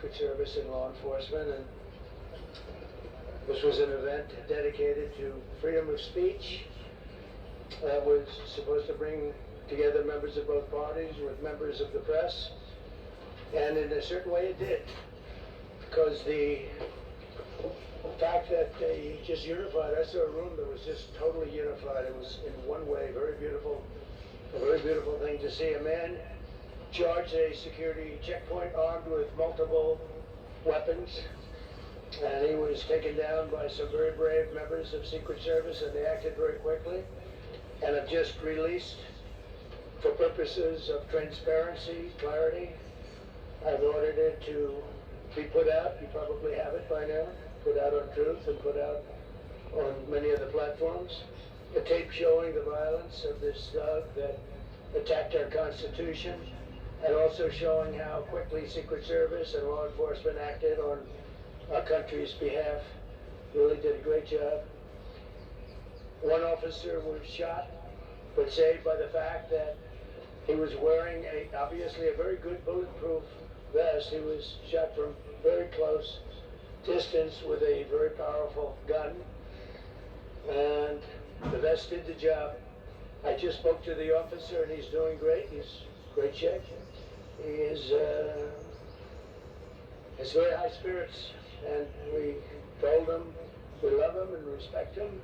Secret Service and law enforcement, and this was an event dedicated to freedom of speech that was supposed to bring together members of both parties with members of the press, and in a certain way it did, because the fact that they just unified, I saw a room that was just totally unified. It was in one way very beautiful, a very beautiful thing to see. A man charged a security checkpoint armed with multiple weapons, and he was taken down by some very brave members of Secret Service, and they acted very quickly, and have just released, for purposes of transparency, clarity, I've ordered it to be put out. You probably have it by now. Put out on Truth and put out on many of the platforms. A tape showing the violence of this thug that attacked our Constitution, and also showing how quickly Secret Service and law enforcement acted on our country's behalf. Really did a great job. One officer was shot, but saved by the fact that he was wearing obviously a very good bulletproof vest. He was shot from very close distance with a very powerful gun, and the vest did the job. I just spoke to the officer, and he's doing great. He's great shape. He has very high spirits, and we told him we love him and respect him,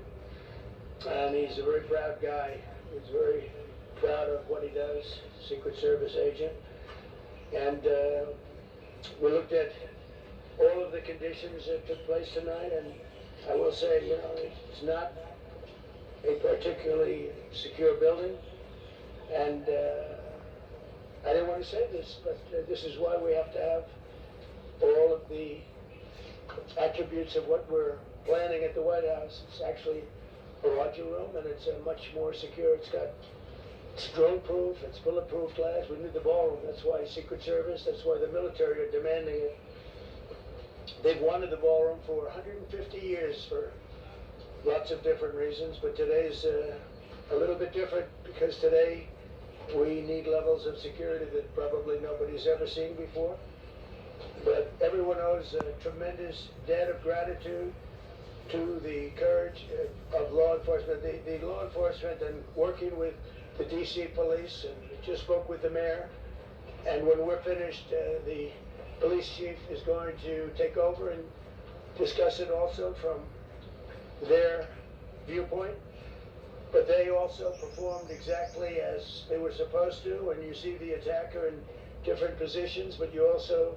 and he's a very proud guy. He's very proud of what he does, Secret Service agent. And we looked at all of the conditions that took place tonight, and I will say, you know, it's not a particularly secure building, and I didn't want to say this, but this is why we have to have all of the attributes of what we're planning at the White House. It's actually a larger room, and it's much more secure. It's drone-proof, it's bulletproof glass. We need the ballroom. That's why Secret Service, that's why the military are demanding it. They've wanted the ballroom for 150 years for lots of different reasons, but today's a little bit different, because today we need levels of security that probably nobody's ever seen before. But everyone owes a tremendous debt of gratitude to the courage of law enforcement. The law enforcement, and working with the DC police, and just spoke with the mayor, and when we're finished, the police chief is going to take over and discuss it also from their viewpoint. But they also performed exactly as they were supposed to. When you see the attacker in different positions, but you also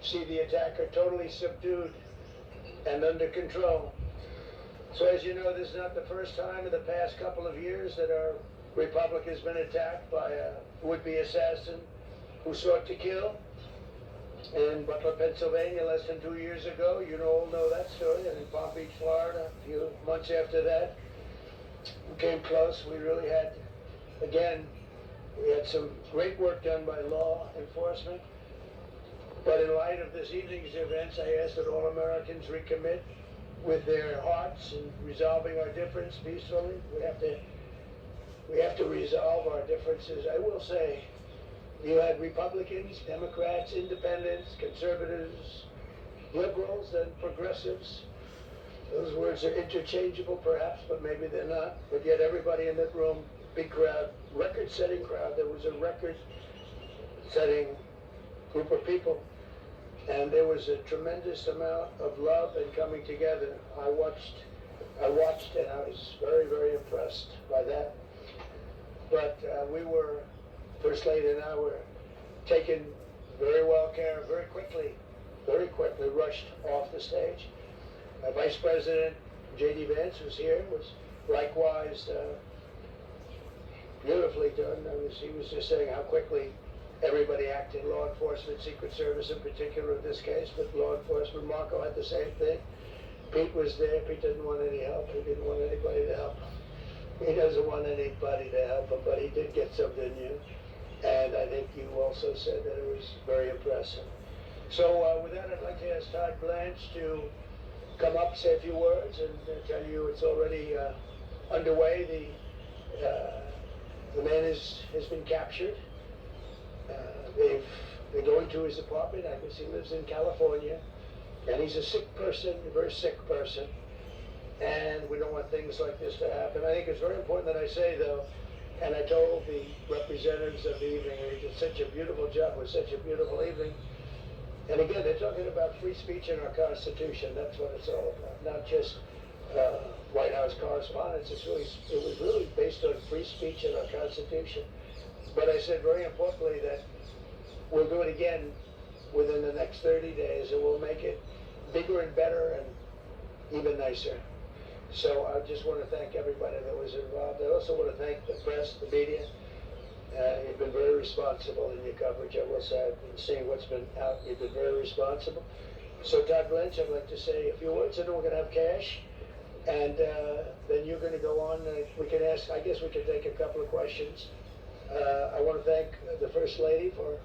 see the attacker totally subdued and under control. So as you know, this is not the first time in the past couple of years that our republic has been attacked by a would-be assassin who sought to kill. In Butler, Pennsylvania, less than 2 years ago, you all know that story, and in Palm Beach, Florida, a few months after that, we came close. We really had, again, we had some great work done by law enforcement. But in light of this evening's events, I ask that all Americans recommit with their hearts in resolving our difference peacefully. We have to resolve our differences. I will say, you had Republicans, Democrats, Independents, Conservatives, liberals, and progressives. Those words are interchangeable perhaps, but maybe they're not. But yet everybody in that room, big crowd, record-setting crowd. There was a record-setting group of people. And there was a tremendous amount of love and coming together. I watched and I was very, very impressed by that. But we were, First Lady and I were taken very well care of, very quickly rushed off the stage. Vice President J.D. Vance was here, was likewise beautifully done. He was just saying how quickly everybody acted, law enforcement, Secret Service in particular in this case, but law enforcement. Marco had the same thing. Pete was there. Pete didn't want any help. He didn't want anybody to help him. He doesn't want anybody to help him, but he did get something new. And I think you also said that it was very impressive. So with that, I'd like to ask Todd Blanche to come up, say a few words, and tell you it's already underway. The man has been captured. They've They're going to his apartment. I guess he lives in California. And he's a sick person, a very sick person. And we don't want things like this to happen. I think it's very important that I say, though, and I told the representatives of the evening, they did such a beautiful job, it was such a beautiful evening. And again, they're talking about free speech in our Constitution. That's what it's all about, not just White House correspondence. It was really based on free speech in our Constitution. But I said very importantly that we'll do it again within the next 30 days, and we'll make it bigger and better and even nicer. So I just want to thank everybody that was involved. I also want to thank the press, the media. You've been very responsible in your coverage. I will say, I've been seeing what's been out. You've been very responsible. So Todd Blanche, I'd like to say a few words, and then we're going to have cash. And then you're going to go on. We can ask, I guess we can take a couple of questions. I want to thank the First Lady for